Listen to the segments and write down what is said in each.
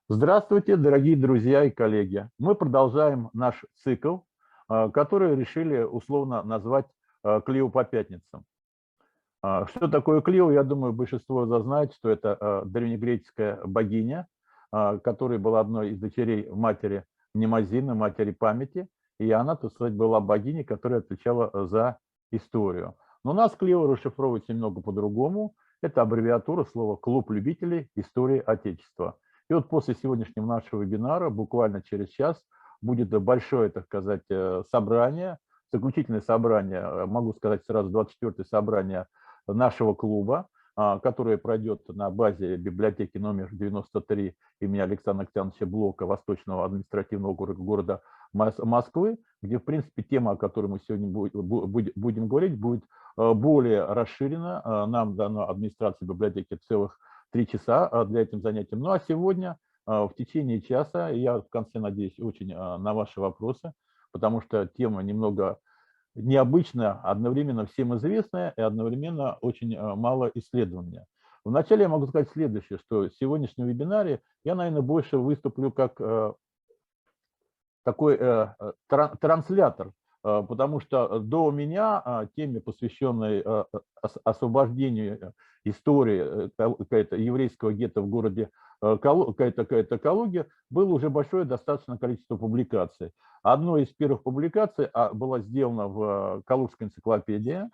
Здравствуйте, дорогие друзья и коллеги. Мы продолжаем наш цикл, который решили условно назвать «Клио по пятницам». Что такое Клио, я думаю, большинство уже знает, что это древнегреческая богиня, которая была одной из дочерей матери Немазины, матери памяти, и она, так сказать, была богиней, которая отвечала за историю. Но у нас Клио расшифровывается немного по-другому. Это аббревиатура слова «Клуб любителей истории Отечества». И вот после сегодняшнего нашего вебинара, буквально через час, будет большое, так сказать, собрание, заключительное собрание, могу сказать сразу, 24-е собрание нашего клуба, которое пройдет на базе библиотеки номер 93 имени Александра Александровича Блока, Восточного административного округа города Москвы, где, в принципе, тема, о которой мы сегодня будем говорить, будет более расширена. Нам дано администрации библиотеки целых 3 часа для этим занятием. Ну а сегодня в течение часа, я в конце надеюсь очень на ваши вопросы, потому что тема немного необычная, одновременно всем известная и одновременно очень мало исследования. Вначале я могу сказать следующее, что в сегодняшнем вебинаре я, наверное, больше выступлю как такой транслятор, потому что до меня теме, посвященной освобождению истории какая-то еврейского гетто в городе какая-то Калуге, было уже большое достаточно количество публикаций. Одной из первых публикаций была сделана в Калужской энциклопедии.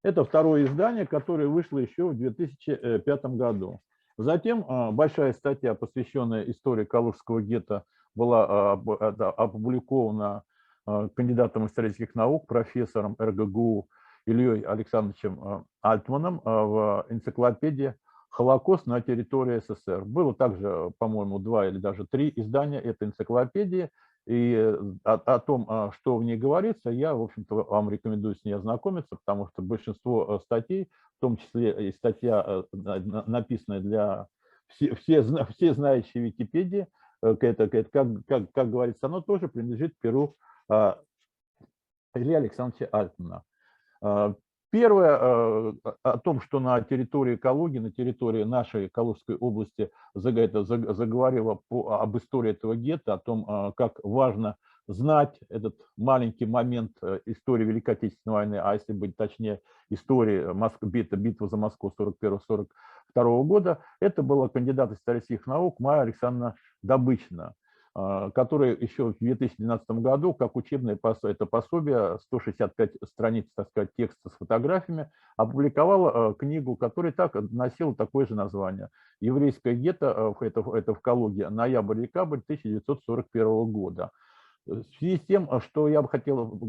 Это второе издание, которое вышло еще в 2005 году. Затем большая статья, посвященная истории Калужского гетто, была опубликована кандидатом исторических наук, профессором РГГУ Ильей Александровичем Альтманом в энциклопедии «Холокост на территории СССР». Было также, по-моему, 2 или даже 3 издания этой энциклопедии. И о том, что в ней говорится, я, в общем-то, вам рекомендую с ней ознакомиться, потому что большинство статей, в том числе и статья, написанная для все знающей Википедии, как говорится, оно тоже принадлежит перу Ильи Александровича Альтмана. Первое о том, что на территории Калуги, на территории нашей Калужской области заговорила об истории этого гетто, о том, как важно знать этот маленький момент истории Великой Отечественной войны, а если быть точнее, истории битвы за Москву 41-42 года, это была кандидат исторических наук Майя Александровна Добычина, которая еще в 2012 году, как учебное это пособие, 165 страниц, так сказать, текста с фотографиями, опубликовала книгу, которая носила такое же название. «Еврейское гетто», это в Калуге, ноябрь-декабрь 1941 года. В связи с тем, что я бы хотел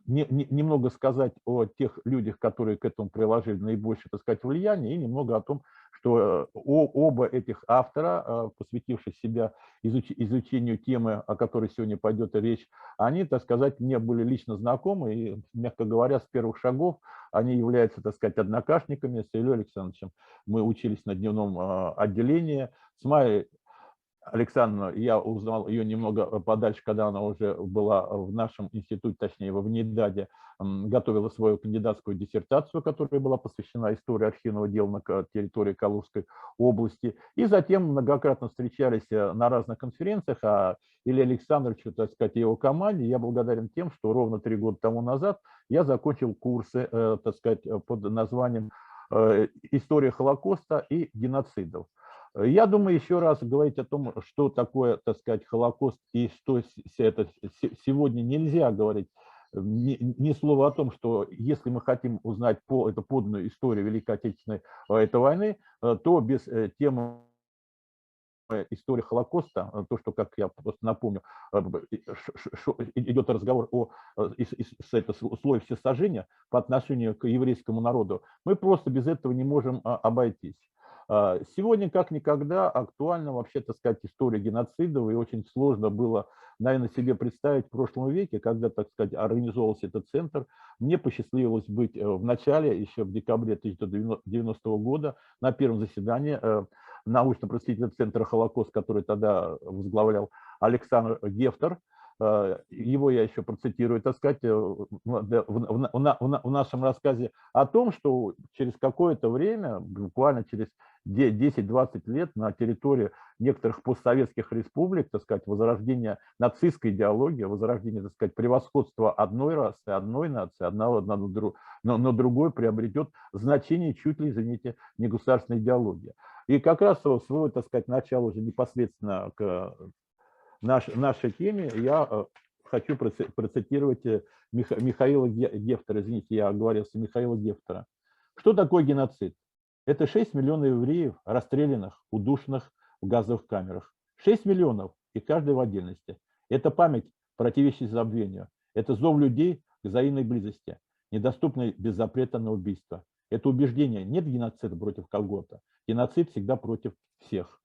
немного сказать о тех людях, которые к этому приложили наибольшее, так сказать, влияние, и немного о том, что оба этих автора, посвятивших себя изучению темы, о которой сегодня пойдет речь, они, так сказать, мне были лично знакомы, и, мягко говоря, с первых шагов они являются, так сказать, однокашниками с Ильей Александровичем. Мы учились на дневном отделении. С Майей Александровна, я узнал ее немного подальше, когда она уже была в нашем институте, точнее, в НИДАДе, готовила свою кандидатскую диссертацию, которая была посвящена истории архивного дела на территории Калужской области. И затем многократно встречались на разных конференциях, а Илье Александровичу, так сказать, и его команде я благодарен тем, что ровно 3 года тому назад я закончил курсы, так сказать, под названием «История Холокоста и геноцидов». Я думаю, еще раз говорить о том, что такое, так сказать, Холокост и что это сегодня нельзя говорить ни слова о том, что если мы хотим узнать эту подлинную историю Великой Отечественной этой войны, то без темы истории Холокоста, то, что, как я просто напомню, идет разговор о слове всесожжения по отношению к еврейскому народу, мы просто без этого не можем обойтись. Сегодня, как никогда, актуальна вообще, так сказать, история геноцидов, и очень сложно было, наверное, себе представить в прошлом веке, когда, так сказать, организовывался этот центр. Мне посчастливилось быть в начале, еще в декабре 1990 года, на первом заседании научно-просветительного центра «Холокост», который тогда возглавлял Александр Гефтер. его я еще процитирую, так сказать, в нашем рассказе о том, что через какое-то время, буквально через 10-20 лет на территории некоторых постсоветских республик, так сказать, возрождение нацистской идеологии, возрождение, так сказать, превосходства одной расы, одной нации, одного на другой приобретет значение чуть ли, извините, не государственной идеологии. И как раз свой, так сказать, начало уже непосредственно к нашей теме я хочу процитировать Михаила Гефтера. Извините, я оговорился, Михаила Гефтера. Что такое геноцид? Это 6 миллионов евреев, расстрелянных, удушенных в газовых камерах. 6 миллионов, и каждый в отдельности. Это память, противящаяся забвению. Это зов людей к взаимной близости, недоступной без запрета на убийство. Это убеждение. Нет геноцида против кого-то. Геноцид всегда против всех.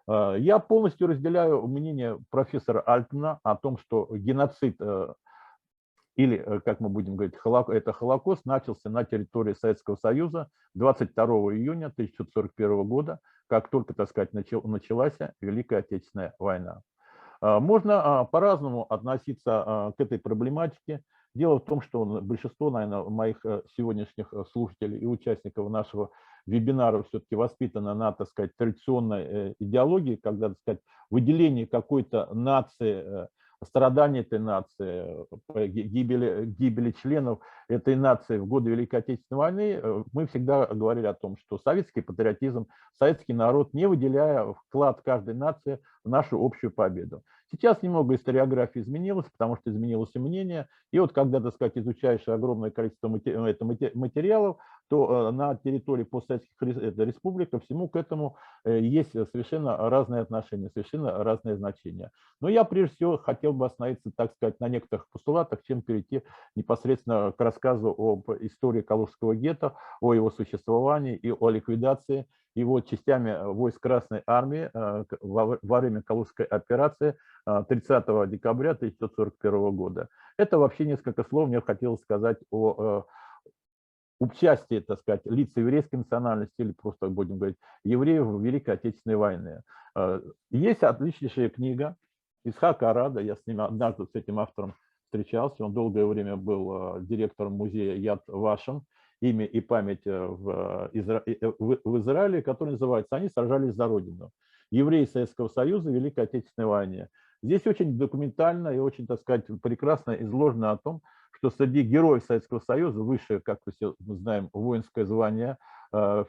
Я полностью разделяю мнение профессора Альтмана о том, что геноцид, или, как мы будем говорить, это Холокост, начался на территории Советского Союза 22 июня 1941 года, как только, так сказать, началась Великая Отечественная война. Можно по-разному относиться к этой проблематике. Дело в том, что большинство, наверное, моих сегодняшних слушателей и участников нашего вебинара все-таки воспитано на, так сказать, традиционной идеологии, когда, так сказать, выделение какой-то нации, страдания этой нации, гибели членов этой нации в годы Великой Отечественной войны, мы всегда говорили о том, что советский патриотизм, советский народ, не выделяя вклад каждой нации в нашу общую победу. Сейчас немного историография изменилась, потому что изменилось и мнение. И вот когда, так сказать, изучаешь огромное количество материалов, то на территории постсоветских республик ко всему к этому есть совершенно разные отношения, совершенно разные значения. Но я прежде всего хотел бы остановиться, так сказать, на некоторых постулатах, чем перейти непосредственно к рассказу об истории Калужского гетто, о его существовании и о ликвидации его частями войск Красной Армии во время Калужской операции 30 декабря 1941 года. Это вообще несколько слов мне хотелось сказать о участии, так сказать, лиц еврейской национальности или просто, будем говорить, евреев в Великой Отечественной войне. Есть отличнейшая книга Ицхака Арада, я с ним однажды с этим автором встречался, он долгое время был директором музея Яд Вашем, имя и память в Израиле, который называется «Они сражались за Родину. Евреи Советского Союза в Великой Отечественной войне». Здесь очень документально и очень, так сказать, прекрасно изложено о том, что среди героев Советского Союза высшее, как мы все знаем, воинское звание в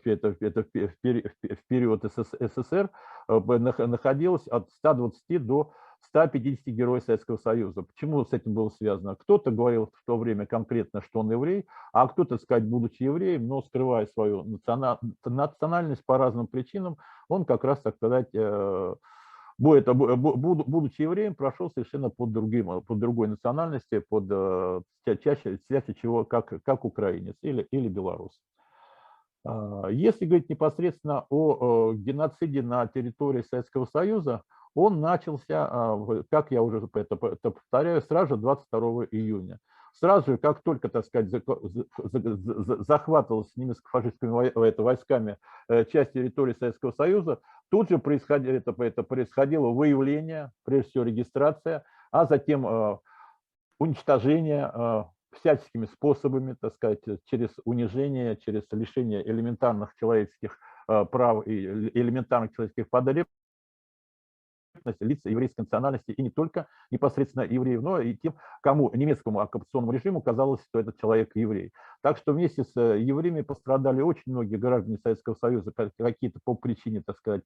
период СССР находилось от 120 до 150 героев Советского Союза. Почему с этим было связано? Кто-то говорил в то время конкретно, что он еврей, а кто-то, так сказать, будучи евреем, но скрывая свою национальность по разным причинам, он как раз, так сказать, будучи евреем, прошел совершенно под другой национальности, чаще всего как украинец или белорус. Если говорить непосредственно о геноциде на территории Советского Союза, он начался, как я уже это повторяю, сразу же 22 июня. Сразу же, как только, так сказать, захватывалась немецко-фашистскими войсками часть территории Советского Союза, тут же происходило выявление, прежде всего регистрация, а затем уничтожение всяческими способами, так сказать, через унижение, через лишение элементарных человеческих прав и элементарных человеческих потребностей лиц еврейской национальности, и не только непосредственно евреев, но и тем, кому немецкому оккупационному режиму казалось, что этот человек еврей. Так что вместе с евреями пострадали очень многие граждане Советского Союза, какие-то по причине, так сказать,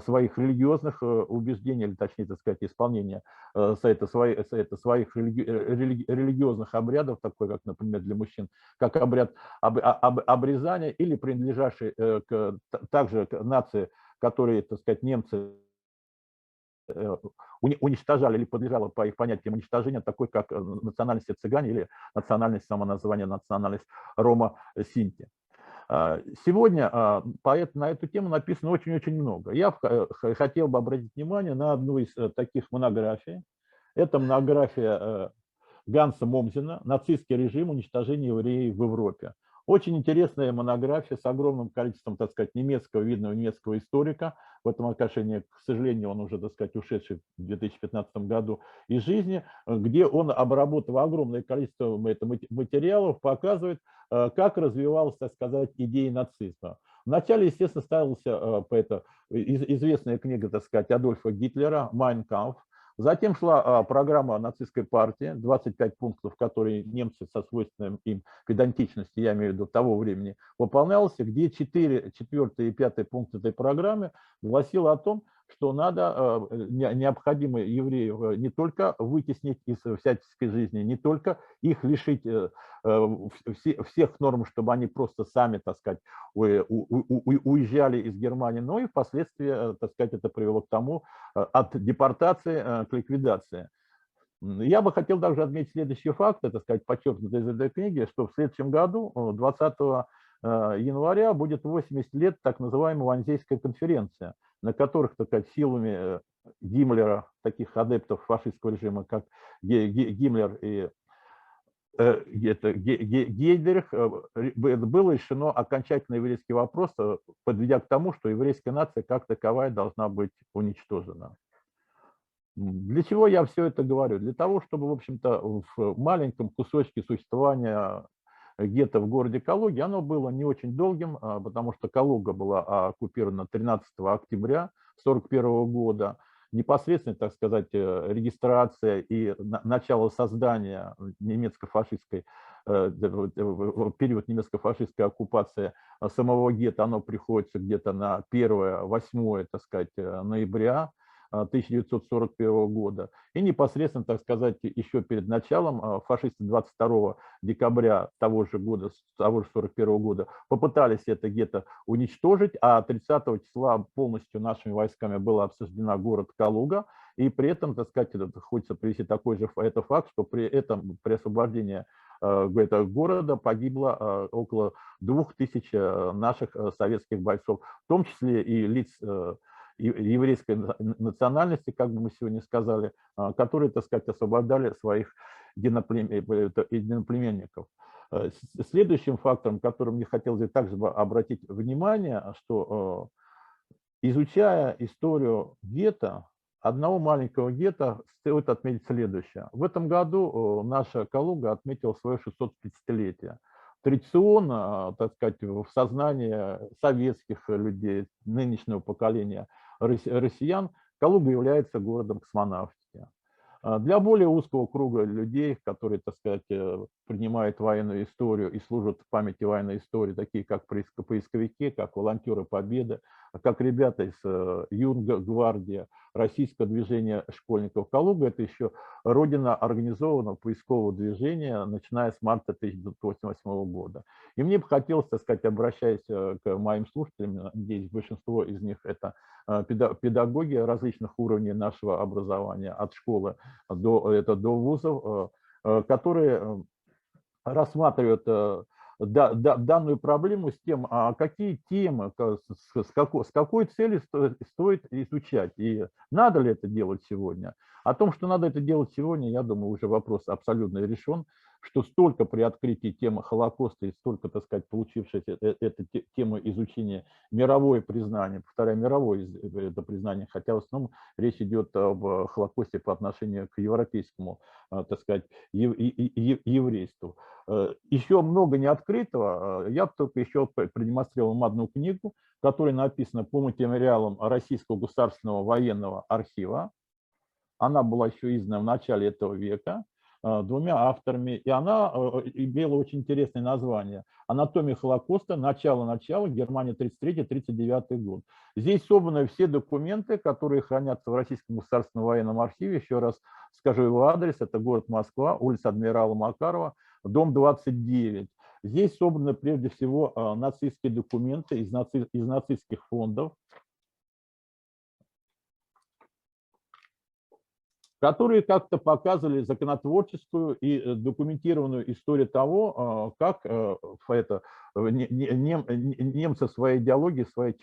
своих религиозных убеждений, или точнее, так сказать, исполнения своих религиозных обрядов, такой как, например, для мужчин, как обряд обрезания, или принадлежащий также к нации, которые, так сказать, немцы уничтожали или подлежало по их понятиям уничтожения, такой как национальность цыгане или национальность, самоназвание национальность Рома-Синти. Сегодня на эту тему написано очень-очень много. Я хотел бы обратить внимание на одну из таких монографий. Это монография Ганса Момзена «Нацистский режим уничтожения евреев в Европе». Очень интересная монография с огромным количеством, так сказать, немецкого, видного немецкого историка. В этом отношении, к сожалению, он уже, так сказать, ушедший в 2015 году из жизни, где он, обработав огромное количество материалов, показывает, как развивалась, так сказать, идея нацизма. Вначале, естественно, ставился известная книга, так сказать, Адольфа Гитлера «Майн кампф». Затем шла программа нацистской партии, 25 пунктов, которые немцы со свойственным им педантичности, я имею в виду того времени, выполнялся, где 4 и 5 пункт этой программы гласило о том, что надо, необходимо евреев не только вытеснить из всяческой жизни, не только их лишить всех норм, чтобы они просто сами, так сказать, уезжали из Германии, но и впоследствии, так сказать, это привело к тому, от депортации к ликвидации. Я бы хотел также отметить следующий факт, это сказать, подчеркнутый из этой книги, что в следующем году, 20 января, будет 80 лет так называемой Ванзейской конференции, на которых, так сказать, силами Гиммлера, таких адептов фашистского режима, как Гиммлер и Гейдрих, было решено окончательно еврейский вопрос, подведя к тому, что еврейская нация как таковая должна быть уничтожена. Для чего я все это говорю? Для того, чтобы, в общем-то, в маленьком кусочке существования гетто в городе Калуге, оно было не очень долгим, потому что Калуга была оккупирована 13 октября 1941 года. Непосредственно, так сказать, регистрация и начало создания немецко-фашистской, период немецко-фашистской оккупации самого гетто, оно приходится где-то на 1-8, так сказать, ноября 1941 года. И непосредственно, так сказать, еще перед началом фашисты 22 декабря того же года, того же 1941 года, попытались это гетто уничтожить, а 30 числа полностью нашими войсками была обсуждена город Калуга. И при этом, так сказать, хочется привести такой же факт, что при этом, при освобождении этого города погибло около 2000 наших советских бойцов, в том числе и лиц еврейской национальности, как бы мы сегодня сказали, которые, так сказать, освобождали своих единоплеменников. Следующим фактором, которым мне хотелось также обратить внимание, что изучая историю гетто, одного маленького гетто, стоит отметить следующее. В этом году наша Калуга отметила свое 630-летие. Традиционно, так сказать, в сознании советских людей, нынешнего поколения россиян, Калуга является городом космонавтики. Для более узкого круга людей, которые, так сказать, принимают военную историю и служат в памяти военной истории, такие как поисковики, как волонтеры Победы, как ребята из Юнгвардии, российское движение школьников. Калуга – это еще родина организованного поискового движения, начиная с марта 1988 года. И мне бы хотелось, так сказать, обращаясь к моим слушателям, надеюсь, большинство из них – это педагоги различных уровней нашего образования, от школы до вузов, которые рассматривают данную проблему с тем, какие темы, с какой целью стоит изучать, и надо ли это делать сегодня. О том, что надо это делать сегодня, я думаю, уже вопрос абсолютно решен, что столько при открытии темы Холокоста и столько, так сказать, получившейся эту тему изучения мировое признание, повторяю, мировое это признание, хотя в основном речь идет об Холокосте по отношению к европейскому, так сказать, еврейству. Еще много не открытого. Я только еще продемонстрировал вам одну книгу, которая написана по материалам Российского государственного военного архива. Она была еще издана в начале этого века двумя авторами, и она имела очень интересное название «Анатомия Холокоста. Начало, Германия 33-39 год». Здесь собраны все документы, которые хранятся в Российском государственном военном архиве. Еще раз скажу его адрес, это город Москва, улица Адмирала Макарова, дом 29. Здесь собраны прежде всего нацистские документы из нацистских фондов, которые как-то показывали законотворческую и документированную историю того, как немцы в своей идеологии, своей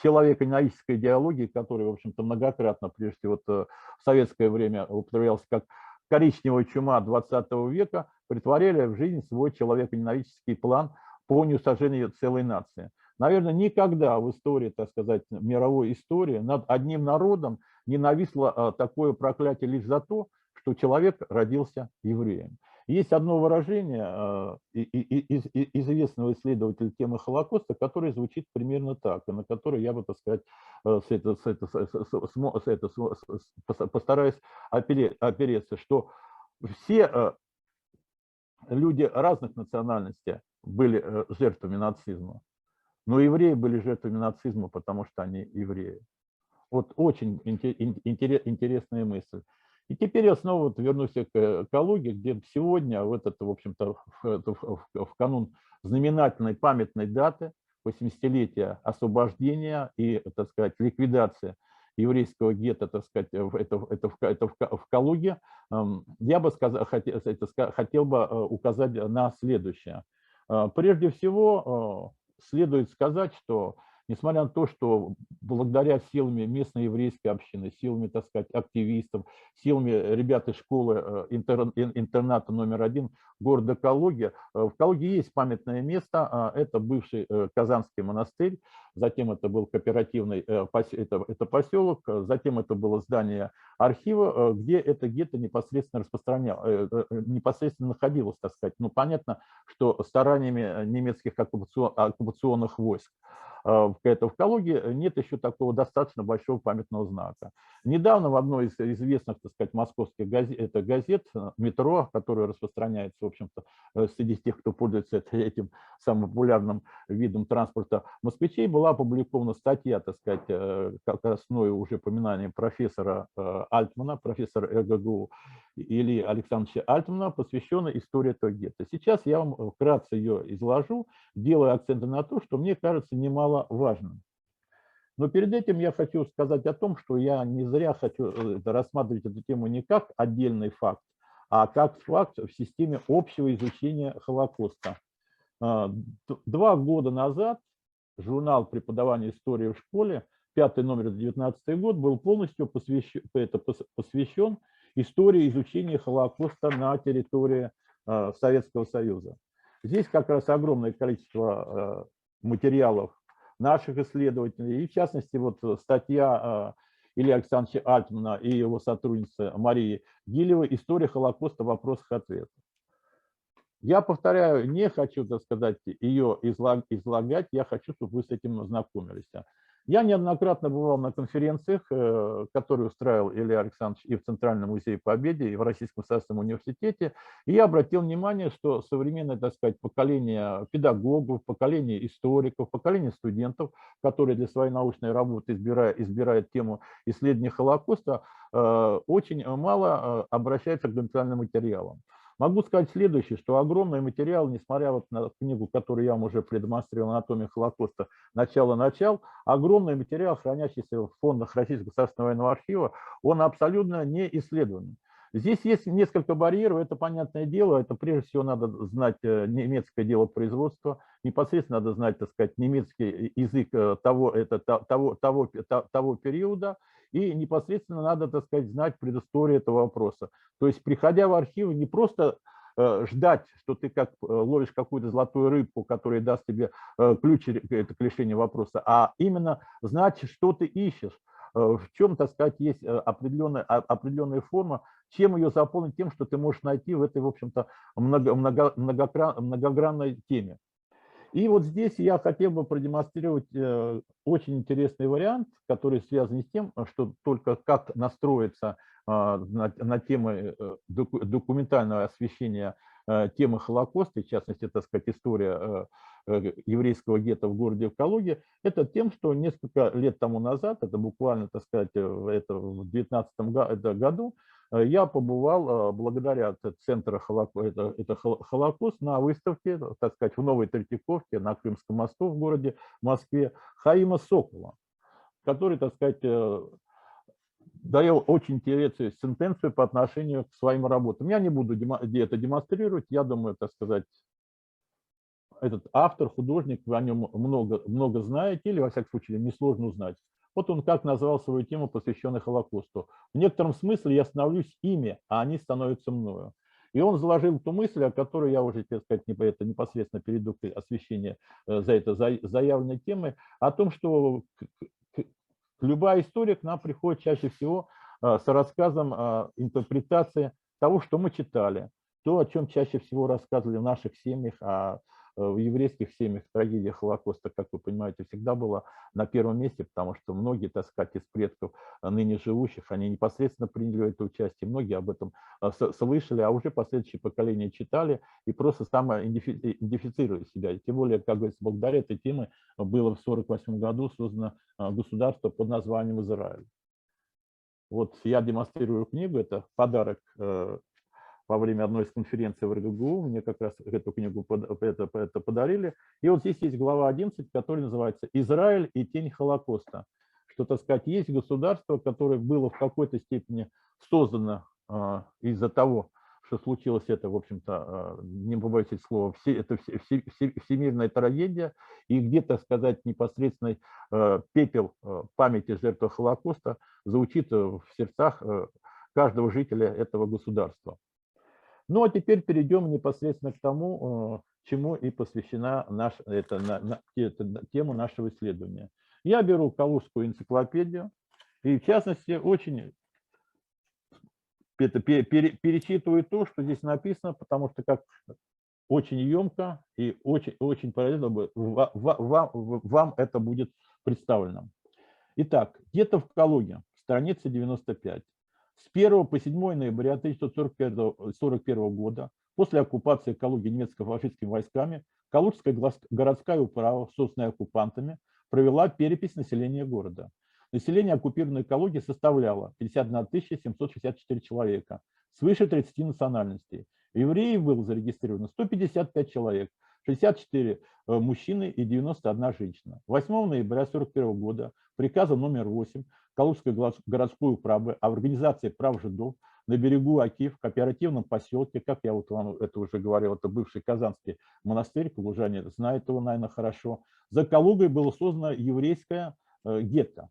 человеконенавистской идеологии, которая, в общем-то, многократно, прежде всего, в советское время употреблялась как коричневая чума 20 века, притворяли в жизнь свой человеконенавистский план по уничтожению целой нации. Наверное, никогда в истории, так сказать, мировой истории над одним народом не нависло такое проклятие лишь за то, что человек родился евреем. Есть одно выражение известного исследователя темы Холокоста, которое звучит примерно так, и на которое я бы, так сказать, постараюсь опереться, что все люди разных национальностей были жертвами нацизма, но евреи были жертвами нацизма, потому что они евреи. Вот очень интересная мысль. И теперь я снова вернусь к экологии, где сегодня, в общем-то, в канун знаменательной памятной даты 80-летия освобождения и, так сказать, ликвидации еврейского гетто, так сказать, это в Калуге, я бы хотел бы указать на следующее. Прежде всего, следует сказать, что несмотря на то, что благодаря силами местной еврейской общины, силами, так сказать, активистов, силами ребят из школы интерната номер 1 города Калуги, в Калуге есть памятное место, это бывший Казанский монастырь, затем это был кооперативный это поселок, затем это было здание архива, где это гетто непосредственно непосредственно находилось, так сказать. Ну, понятно, что стараниями немецких оккупационных войск. В Калуге нет еще такого достаточно большого памятного знака. Недавно в одной из известных, так сказать, московских газет «Метро», которая распространяется, в общем-то, среди тех, кто пользуется этим самым популярным видом транспорта москвичей, была опубликована статья, так сказать, как основное уже упоминание профессора Альтмана, профессора РГГУ Ильи Александровича Альтмана, посвященной истории этого гетто. Сейчас я вам вкратце ее изложу, делая акценты на то, что мне кажется немаловажным. Но перед этим я хочу сказать о том, что я не зря хочу рассматривать эту тему не как отдельный факт, а как факт в системе общего изучения Холокоста. 2 года назад журнал преподавания истории в школе, 5-й номер, 19 год, был полностью посвящен истории изучения Холокоста на территории Советского Союза. Здесь как раз огромное количество материалов наших исследователей, и в частности вот статья Ильи Александровича Альтмана и его сотрудницы Марии Гилевой «История Холокоста. Вопросах и ответах». Я повторяю, не хочу, так сказать, ее излагать, я хочу, чтобы вы с этим ознакомились. Я неоднократно бывал на конференциях, которые устраивал Илья Александрович и в Центральном музее Победы, и в Российском государственном университете, и я обратил внимание, что современное, так сказать, поколение педагогов, поколение историков, поколение студентов, которые для своей научной работы избирают тему исследования Холокоста, очень мало обращается к документальным материалам. Могу сказать следующее, что огромный материал, несмотря вот на книгу, которую я вам уже продемонстрировал, «Анатомия Холокоста. Начало-начал», огромный материал, хранящийся в фондах Российского государственного военного архива, он абсолютно не исследован. Здесь есть несколько барьеров, это понятное дело, это прежде всего надо знать немецкое дело производства, непосредственно надо знать, так сказать, немецкий язык того периода, и непосредственно надо, так сказать, знать предысторию этого вопроса. То есть, приходя в архивы, не просто ждать, что ты как ловишь какую-то золотую рыбку, которая даст тебе ключ к решению вопроса, а именно знать, что ты ищешь, в чем, так сказать, есть определенная форма, чем ее заполнить тем, что ты можешь найти в этой, в общем-то, многогранной теме. И вот здесь я хотел бы продемонстрировать очень интересный вариант, который связан с тем, что только как настроиться на темы документального освещения темы Холокоста, в частности, так сказать, история еврейского гетто в городе Калуге, это тем, что несколько лет тому назад, это буквально, так сказать, в 2019 году, я побывал благодаря Центру Холокост на выставке, так сказать, в Новой Третьяковке на Крымском мосту в городе Москве Хаима Сокола, который, так сказать, дает очень интересную сентенцию по отношению к своим работам. Я не буду это демонстрировать, я думаю, так сказать, этот автор, художник, вы о нем много знаете, или, во всяком случае, несложно узнать. Вот он как назвал свою тему, посвященную Холокосту. В некотором смысле я становлюсь ими, а они становятся мною. И он заложил ту мысль, о которой я уже, так сказать, это непосредственно перейду к освещению за это заявленной темы, о том, что любая история к нам приходит чаще всего с рассказом интерпретации того, что мы читали, то, о чем чаще всего рассказывали в наших семьях, в еврейских семьях трагедия Холокоста, как вы понимаете, всегда была на первом месте, потому что многие, так сказать, из предков ныне живущих, они непосредственно приняли это участие, многие об этом слышали, а уже последующие поколения читали и просто самоидентифицировали себя. И тем более, как говорится, благодаря этой теме было в 1948 году создано государство под названием Израиль. Вот я демонстрирую книгу, это подарок во время одной из конференций в РГГУ, мне как раз эту книгу подарили. И вот здесь есть глава 11, которая называется «Израиль и тень Холокоста». Что, так сказать, есть государство, которое было в какой-то степени создано из-за того, что случилось это, в общем-то, не побоюсь этого слова, это всемирная трагедия, и где, так сказать, непосредственный пепел памяти жертв Холокоста звучит в сердцах каждого жителя этого государства. Ну, а теперь перейдем непосредственно к тому, чему и посвящена тема нашего исследования. Я беру Калужскую энциклопедию, и в частности очень перечитываю то, что здесь написано, потому что как очень емко и очень полезно вам это будет представлено. Итак, где-то в Калуге, страница 95. С 1 по 7 ноября 1941 года, после оккупации Калуги немецко-фашистскими войсками, Калужская городская управа, созданная оккупантами, провела перепись населения города. Население оккупированной Калуги составляло 51 764 человека, свыше 30 национальностей. Евреев было зарегистрировано 155 человек, 64 мужчины и 91 женщина. 8 ноября 1941 года приказом номер 8 Калужской городской управы о организации прав жидов на берегу Оки в кооперативном поселке, как я вот вам это уже говорил, это бывший Казанский монастырь, калужане знают его, наверное, хорошо. За Калугой было создано еврейское гетто.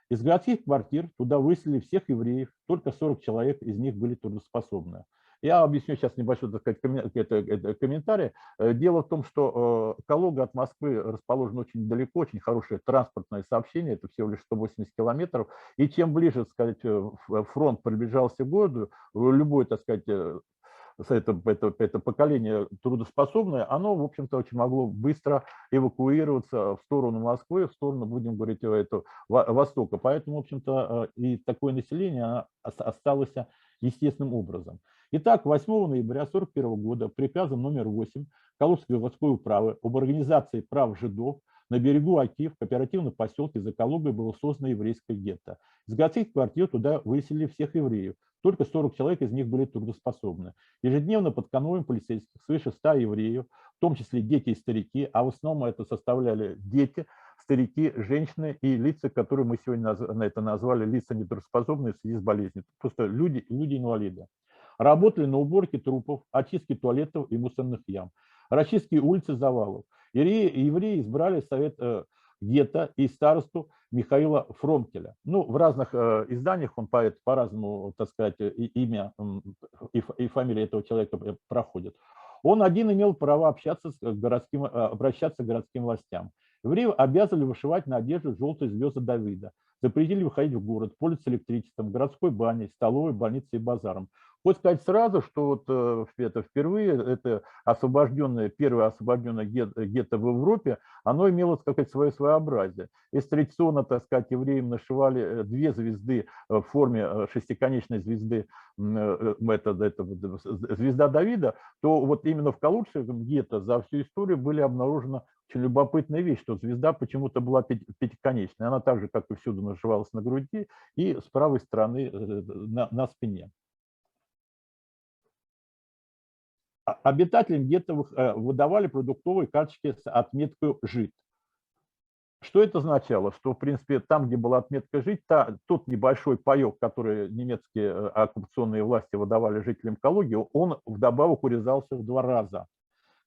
Из городских квартир туда выселили всех евреев, только 40 человек из них были трудоспособны. Я объясню сейчас небольшой, так сказать, комментарий. Дело в том, что Калуга от Москвы расположена очень далеко, очень хорошее транспортное сообщение, это всего лишь 180 километров. И чем ближе, так сказать, фронт приближался к городу, любой, так сказать, это поколение трудоспособное, оно, в общем-то, очень могло быстро эвакуироваться в сторону Москвы, в сторону, будем говорить, Востока. Поэтому, в общем-то, и такое население осталось естественным образом. Итак, 8 ноября 1941 года приказом номер 8 Калужской городской управы об организации прав жидов на берегу Оки в кооперативном поселке за Калугой было создано еврейское гетто. Из городских квартир туда выселили всех евреев. Только 40 человек из них были трудоспособны. Ежедневно под конвоем полицейских свыше 100 евреев, в том числе дети и старики, а в основном это составляли дети, старики, женщины и лица, которые мы сегодня на это назвали лица нетрудоспособные в связи с болезнью. Просто люди-инвалиды. Работали на уборке трупов, очистке туалетов и мусорных ям, расчистке улиц и завалов. Евреи избрали совет гетто и старосту Михаила Фромкеля. Ну, в разных изданиях он по-разному, так сказать, имя и фамилия этого человека проходит. Он один имел право обращаться к городским властям. Евреев обязывали вышивать на одежду желтые звезды Давида, запретили выходить в город, пользоваться электричеством, городской баней, столовой, больницей и базаром. Хочется сказать сразу, что вот это впервые, это первое освобожденное гетто в Европе, оно имело, так сказать, свое своеобразие. Если традиционно, так сказать, евреям нашивали две звезды в форме шестиконечной звезды, звезда Давида, то вот именно в Калужском гетто за всю историю были обнаружены очень любопытная вещь, что звезда почему-то была пятиконечная. Она так же, как и всюду, нашивалась на груди и с правой стороны на спине. Обитателям гетто выдавали продуктовые карточки с отметкой «Жид». Что это означало? Что, в принципе, там, где была отметка «Жид», тот небольшой паек, который немецкие оккупационные власти выдавали жителям Калуги, он вдобавок урезался в 2 раза.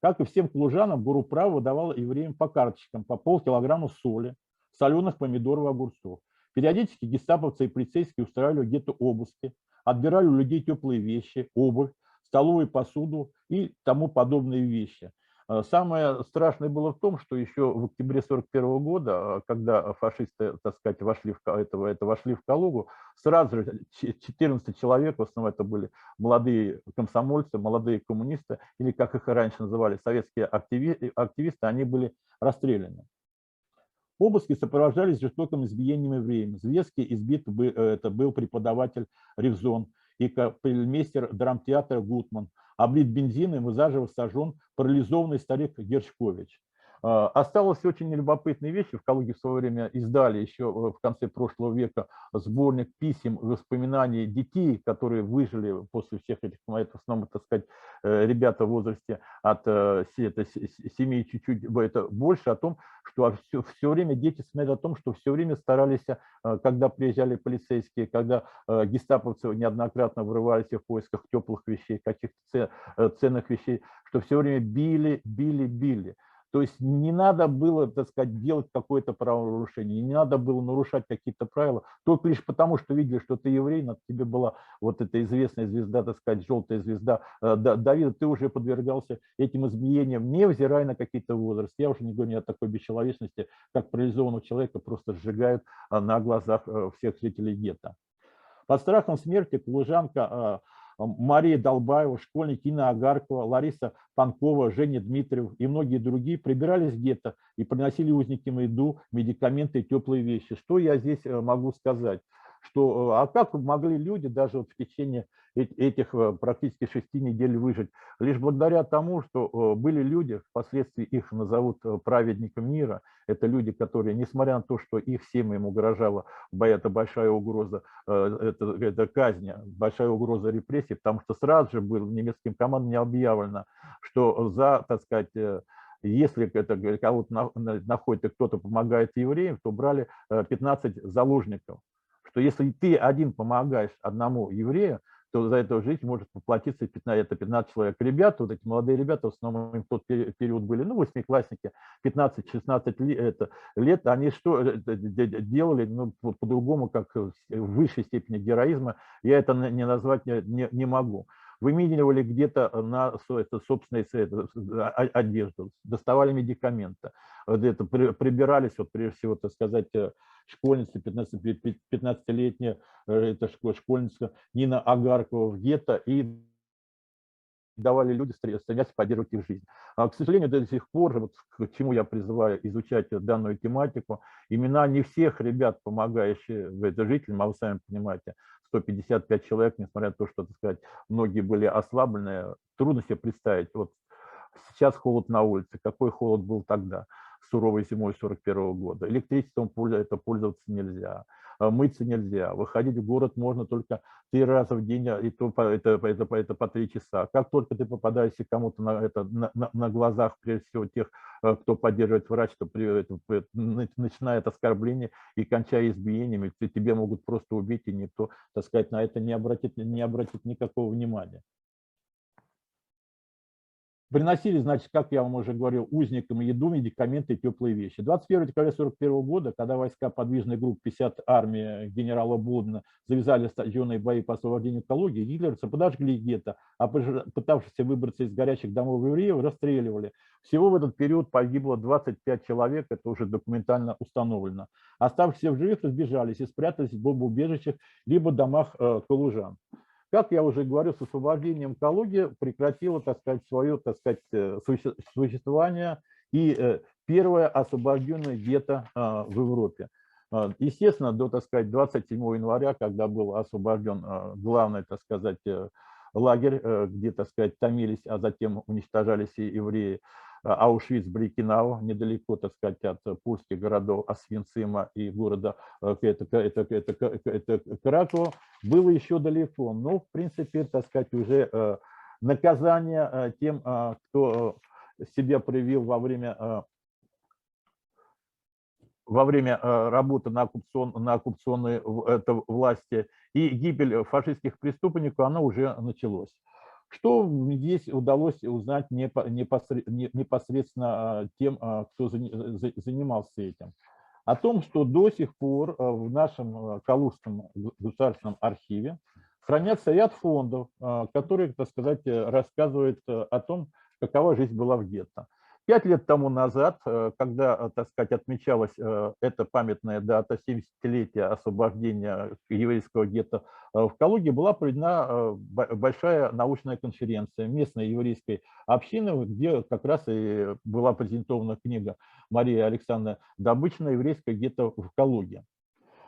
Как и всем калужанам, горуправа выдавала евреям по карточкам по полкилограмма соли, соленых помидоров и огурцов. Периодически гестаповцы и полицейские устраивали где-то обыски, отбирали у людей теплые вещи, обувь, столовую посуду и тому подобные вещи. Самое страшное было в том, что еще в октябре 1941 года, когда фашисты, так сказать, вошли в Калугу, сразу же 14 человек, в основном это были молодые комсомольцы, молодые коммунисты, или как их раньше называли, советские активисты, они были расстреляны. Обыски сопровождались жестоким избиением евреев. Зверски избит это был преподаватель Ревзон и капельмейстер драмтеатра Гутман. Облит бензином и заживо сожжен парализованный старик Гершкович. Осталось очень любопытные вещи. В Калуге в свое время издали еще в конце прошлого века сборник писем, воспоминаний детей, которые выжили после всех этих, в основном, так сказать, ребята в возрасте от 7 чуть-чуть больше, о том, что все время дети вспоминают о том, что все время старались, когда приезжали полицейские, когда гестаповцы неоднократно вырывались в поисках теплых вещей, каких-то ценных вещей, что все время били. То есть не надо было, так сказать, делать какое-то правонарушение, не надо было нарушать какие-то правила, только лишь потому, что видели, что ты еврей, над тебе была вот эта известная звезда, так сказать, желтая звезда Давида, ты уже подвергался этим избиениям, невзирая на какие-то возрасты. Я уже не говорю о такой бесчеловечности, как парализованного человека просто сжигают на глазах всех жителей гетто. Под страхом смерти калужанка Мария Долбаева, школьник Инна Агаркова, Лариса Панкова, Женя Дмитриев и многие другие прибирались в гетто и приносили узникам еду, медикаменты и теплые вещи. Что я здесь могу сказать? Что, а как могли люди даже вот в течение этих практически 6 недель выжить? Лишь благодаря тому, что были люди, впоследствии их назовут праведниками мира, это люди, которые, несмотря на то, что их семьям угрожала это большая угроза, это казнь, большая угроза репрессий, потому что сразу же было немецким командам объявлено, что за, так сказать, если это кого-то находит, кто-то помогает евреям, то брали 15 заложников. Что если ты один помогаешь одному еврею, то за эту жизнь может поплатиться 15 человек. Ребята, вот эти молодые ребята, в основном в тот период были, ну, 8-классники, 15-16 лет, они что делали, ну, по-другому, как в высшей степени героизма, я это не назвать не могу. Выменивали где-то на собственную одежду, доставали медикаменты, прибирались, вот прежде всего, так сказать, школьница, 15-летняя школьница Нина Агаркова в гетто, и давали люди, стремясь поддерживать их жизнь. К сожалению, до сих пор, вот к чему я призываю изучать данную тематику, имена не всех ребят, помогающих жителям, а вы сами понимаете, 155 человек, несмотря на то, что, так сказать, многие были ослаблены, трудно себе представить. Вот сейчас холод на улице, какой холод был тогда, суровой зимой 1941 года. Электричеством пользоваться нельзя, мыться нельзя, выходить в город можно только 3 раза в день, и то это по 3 часа. Как только ты попадаешься кому-то на глазах, прежде всего тех, кто поддерживает врач, то начинает оскорбление и кончая избиениями, тебе могут просто убить, и никто, так сказать, на это не обратит никакого внимания. Приносили, значит, как я вам уже говорил, узникам еду, медикаменты и теплые вещи. 21 декабря 1941 года, когда войска подвижной группы 50 армии генерала Бодена завязали стадионные бои по освобождению Калуги, гитлеровцы подожгли гетто, а пытавшихся выбраться из горячих домов евреев расстреливали. Всего в этот период погибло 25 человек, это уже документально установлено. Оставшиеся в живых разбежались и спрятались в бомбоубежищах либо домах калужан. Как я уже говорил, с освобождением Калуги прекратила, так сказать, свое, так сказать, существование и первое освобожденное гетто в Европе. Естественно, до, так сказать, 27 января, когда был освобожден главный, так сказать, лагерь, где, так сказать, томились, а затем уничтожались и евреи, Аушвиц-Биркенау, недалеко, так сказать, от польских городов Освенцима и города Кракова, было еще далеко. Но, в принципе, так сказать, уже наказание тем, кто себя проявил во время работы на оккупационной власти, и гибель фашистских преступников, она уже началась. Что здесь удалось узнать непосредственно тем, кто занимался этим? О том, что до сих пор в нашем Калужском государственном архиве хранятся ряд фондов, которые, так сказать, рассказывают о том, какова жизнь была в гетто. 5 лет тому назад, когда, так сказать, отмечалась эта памятная дата 70-летия освобождения еврейского гетто в Калуге, была проведена большая научная конференция местной еврейской общины, где как раз и была презентована книга Марии Александровны Добычина «Еврейское гетто в Калуге».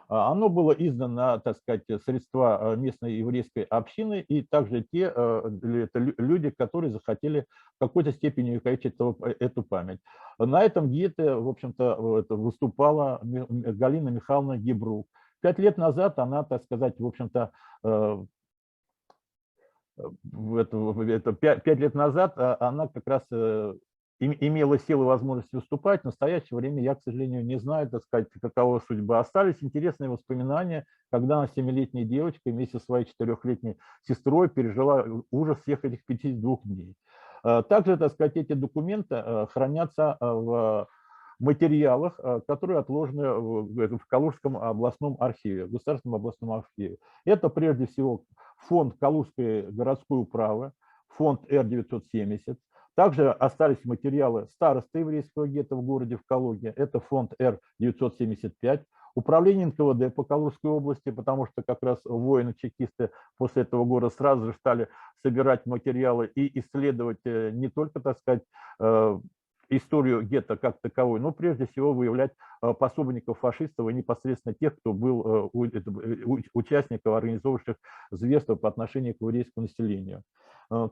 Оно было издано на, так сказать, средства местной еврейской общины и также те люди, которые захотели в какой-то степени увековечить эту память. На этом гетто, в общем-то, выступала Галина Михайловна Гибрук. 5 лет назад она, так сказать, в общем-то, 5 лет назад она как раз имела силу и возможность выступать. В настоящее время я, к сожалению, не знаю, так сказать, какова судьба. Остались интересные воспоминания, когда она 7-летняя девочка вместе со своей 4-летней сестрой пережила ужас всех этих 52 дней. Также, так сказать, эти документы хранятся в материалах, которые отложены в Калужском областном архиве, Государственном областном архиве. Это прежде всего фонд Калужской городской управы, фонд Р-970. Также остались материалы старосты еврейского гетто в городе в Калуге, это фонд Р-975, управление НКВД по Калужской области, потому что как раз воины-чекисты после этого года сразу же стали собирать материалы и исследовать не только, так сказать, историю гетто как таковой, но прежде всего выявлять пособников фашистов и непосредственно тех, кто был участников, организовавших зверства по отношению к еврейскому населению.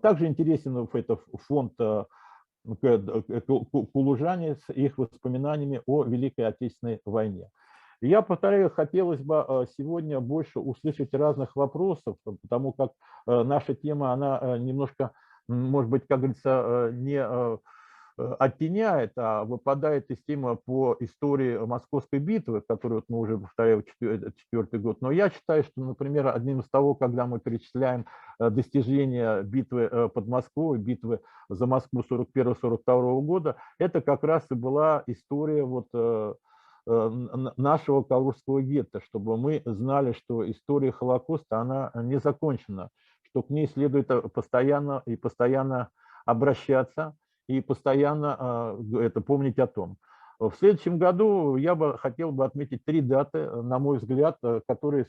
Также интересен это фонд калужане с их воспоминаниями о Великой Отечественной войне. Я повторяю, хотелось бы сегодня больше услышать разных вопросов, потому как наша тема, она немножко, может быть, как говорится, не оттеняет, а выпадает из темы по истории Московской битвы, которую мы уже повторяем 4-й год. Но я считаю, что, например, одним из того, когда мы перечисляем достижения битвы под Москвой, битвы за Москву 41-42 года, это как раз и была история вот нашего Калужского гетто, чтобы мы знали, что история Холокоста, она не закончена, что к ней следует постоянно и постоянно обращаться, и постоянно помнить о том. В следующем году я бы хотел бы отметить 3 даты, на мой взгляд, которые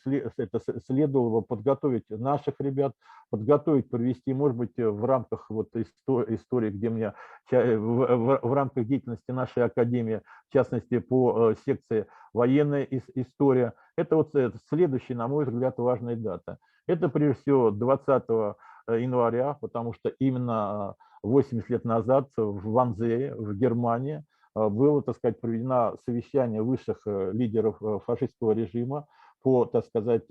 следовало бы подготовить наших ребят, подготовить, провести, может быть, в рамках вот истории, где меня в рамках деятельности нашей академии, в частности, по секции военная история. Это вот следующая, на мой взгляд, важная дата. Это, прежде всего, 20 января, потому что именно 80 лет назад в Ванзее, в Германии, было, так сказать, проведено совещание высших лидеров фашистского режима по, так сказать,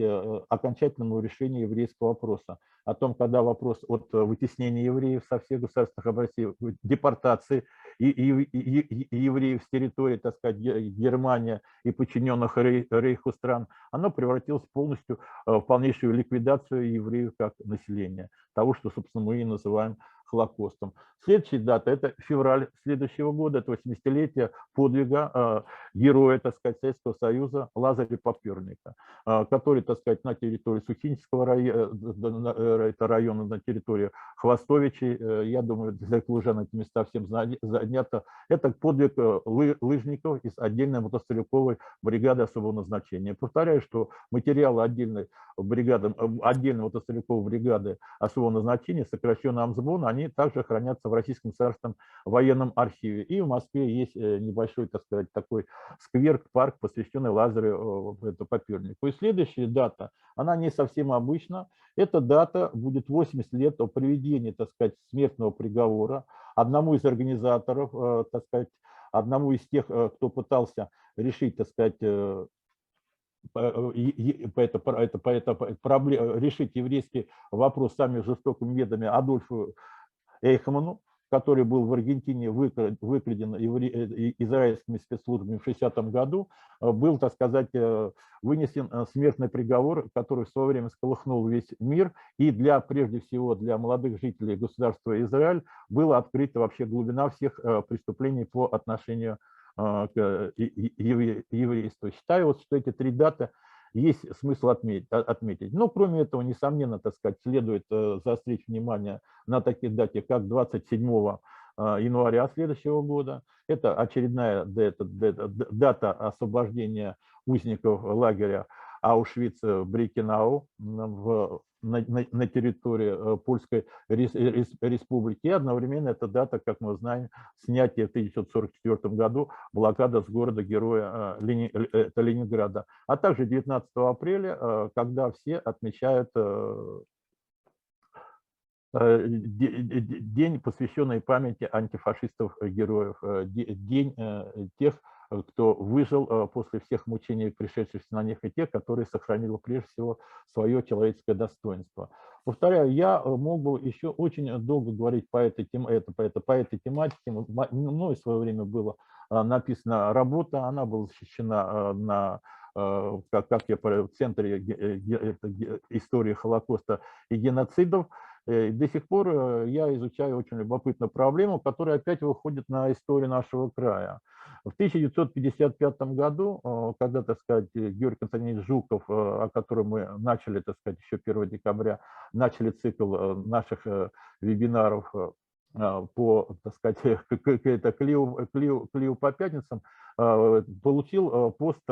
окончательному решению еврейского вопроса. О том, когда вопрос от вытеснения евреев со всех государственных областей, депортации и евреев с территории, так сказать, Германии и подчиненных рейху стран, оно превратилось полностью в полнейшую ликвидацию евреев как населения. Того, что, собственно, мы и называем Холокостом. Следующая дата – это февраль следующего года, это 80-летие подвига героя, так сказать, Советского Союза Лазаря Попёрника, который, так сказать, на территории Сухинского района, на территории Хвостовичей, я думаю, для калужан эти места всем занято. Это подвиг лыжников из отдельной мотострелковой бригады особого назначения. Повторяю, что материалы отдельной мотострелковой бригады особого назначения, сокращенно Амсбон, они также хранятся в Российском государственном военном архиве. И в Москве есть небольшой, так сказать, такой сквер, парк, посвященный Лазарю Попёрнику. И следующая дата, она не совсем обычна. Эта дата будет 80 лет о проведении, так сказать, смертного приговора одному из организаторов, так сказать, одному из тех, кто пытался решить, так сказать, решить еврейский вопрос самыми жестокими методами Адольфу Эйхману, который был в Аргентине выкраден израильскими спецслужбами в 60-м году, был, так сказать, вынесен смертный приговор, который в свое время сколыхнул весь мир, и прежде всего для молодых жителей государства Израиль была открыта вообще глубина всех преступлений по отношению к еврейству. Считаю, вот, что эти 3 даты есть смысл отметить. Но кроме этого, несомненно, так сказать, следует заострить внимание на таких дате, как 27 января следующего года. Это очередная дата освобождения узников лагеря Аушвиц-Биркенау на территории Польской Республики. И одновременно эта дата, как мы знаем, снятия в 1944 году блокады с города-героя Ленинграда. А также 19 апреля, когда все отмечают день, посвященный памяти антифашистов-героев, день тех, кто выжил после всех мучений, пришедшихся на них, и тех, которые сохранили прежде всего свое человеческое достоинство. Повторяю, я мог бы еще очень долго говорить по этой тематике. Мной в свое время была написана работа, она была защищена как я говорю, в Центре истории Холокоста и геноцидов. До сих пор я изучаю очень любопытную проблему, которая опять выходит на историю нашего края. В 1955 году, когда, так сказать, Георгий Константинович Жуков, о котором мы начали, так сказать, еще 1 декабря, начали цикл наших вебинаров по, так сказать, Клею по пятницам, получил пост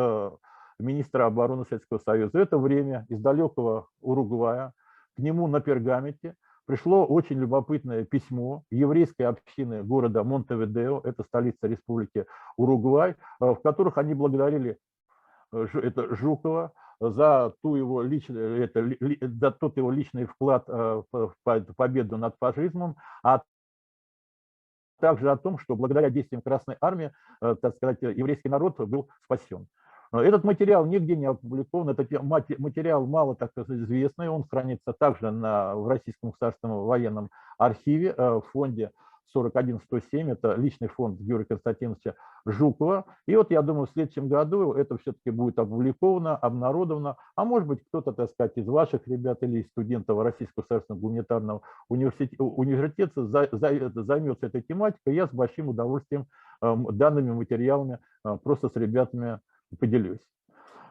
министра обороны Советского Союза. В это время из далекого Уругвая к нему на пергаменте пришло очень любопытное письмо еврейской общины города Монтевидео, это столица республики Уругвай, в которых они благодарили Жукова за тот его личный вклад в победу над фашизмом, а также о том, что благодаря действиям Красной Армии, так сказать, еврейский народ был спасен. Этот материал нигде не опубликован, этот материал мало так известный, он хранится также в Российском государственном военном архиве в фонде 41107, это личный фонд Георгия Константиновича Жукова. И вот я думаю, в следующем году это все-таки будет опубликовано, обнародовано, а может быть кто-то, так сказать, из ваших ребят или из студентов Российского государственного гуманитарного университета займется этой тематикой. Я с большим удовольствием данными материалами просто с ребятами поделюсь.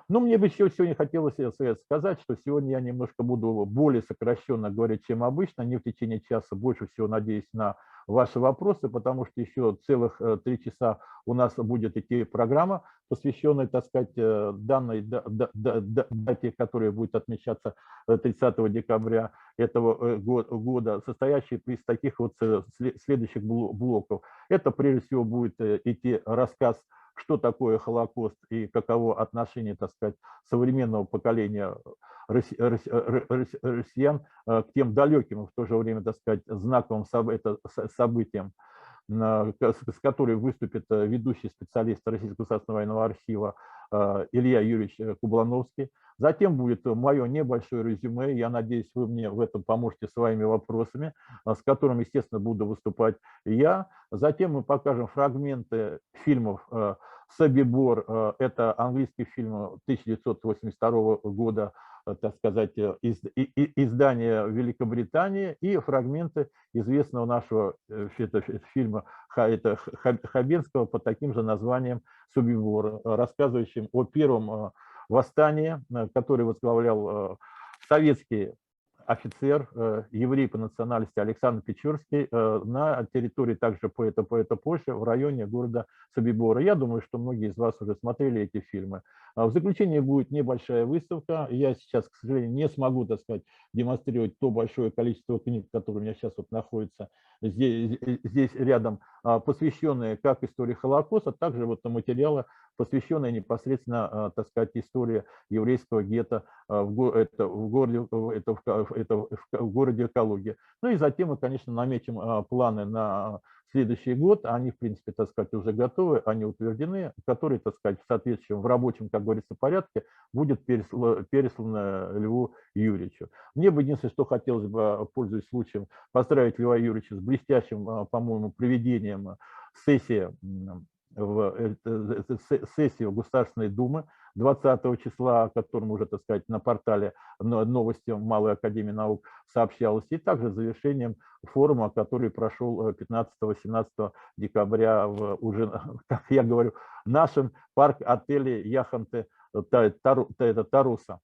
Но мне бы еще сегодня хотелось сказать, что сегодня я немножко буду более сокращенно говорить, чем обычно, не в течение часа, больше всего надеюсь на ваши вопросы, потому что еще целых 3 часа у нас будет идти программа, посвященная, так сказать, данной дате, которая будет отмечаться 30 декабря этого года, состоящей из таких вот следующих блоков. Это прежде всего будет идти рассказ, что такое Холокост и каково отношение, так сказать, современного поколения россиян к тем далеким, в то же время, так сказать, знаковым событиям, с которой выступит ведущий специалист Российского государственного военного архива Илья Юрьевич Кублановский. Затем будет мое небольшое резюме. Я надеюсь, вы мне в этом поможете своими вопросами, с которыми, естественно, буду выступать я. Затем мы покажем фрагменты фильмов «Собибор». Это английский фильм 1982 года, так сказать, издания Великобритании, и фрагменты известного нашего фильма Хабенского под таким же названием «Собибор», рассказывающим о первом восстании, которое возглавлял советский офицер, еврей по национальности Александр Печорский на территории также поэта Польши в районе города Собибора. Я думаю, что многие из вас уже смотрели эти фильмы. В заключение будет небольшая выставка. Я сейчас, к сожалению, не смогу, так сказать, демонстрировать то большое количество книг, которые у меня сейчас вот находятся здесь рядом, посвященные как истории Холокоста, также вот материалы, посвященные непосредственно, так сказать, истории еврейского гетто в городе Калуге. Ну и затем мы, конечно, наметим планы на следующий год. Они, в принципе, так сказать, уже готовы, они утверждены, которые, так сказать, в соответствующем, в рабочем, как говорится, порядке будет переслано Льву Юрьевичу. Мне бы единственное, что хотелось бы, пользуясь случаем, поздравить Льва Юрьевича с блестящим, по-моему, проведением сессии в Государственной Думы 20 числа, о котором уже, так сказать, на портале новости Малой Академии Наук сообщалось, и также завершением форума, который прошел 15-18 декабря уже, как я говорю, в нашем парк-отеле Яхонте Таруса.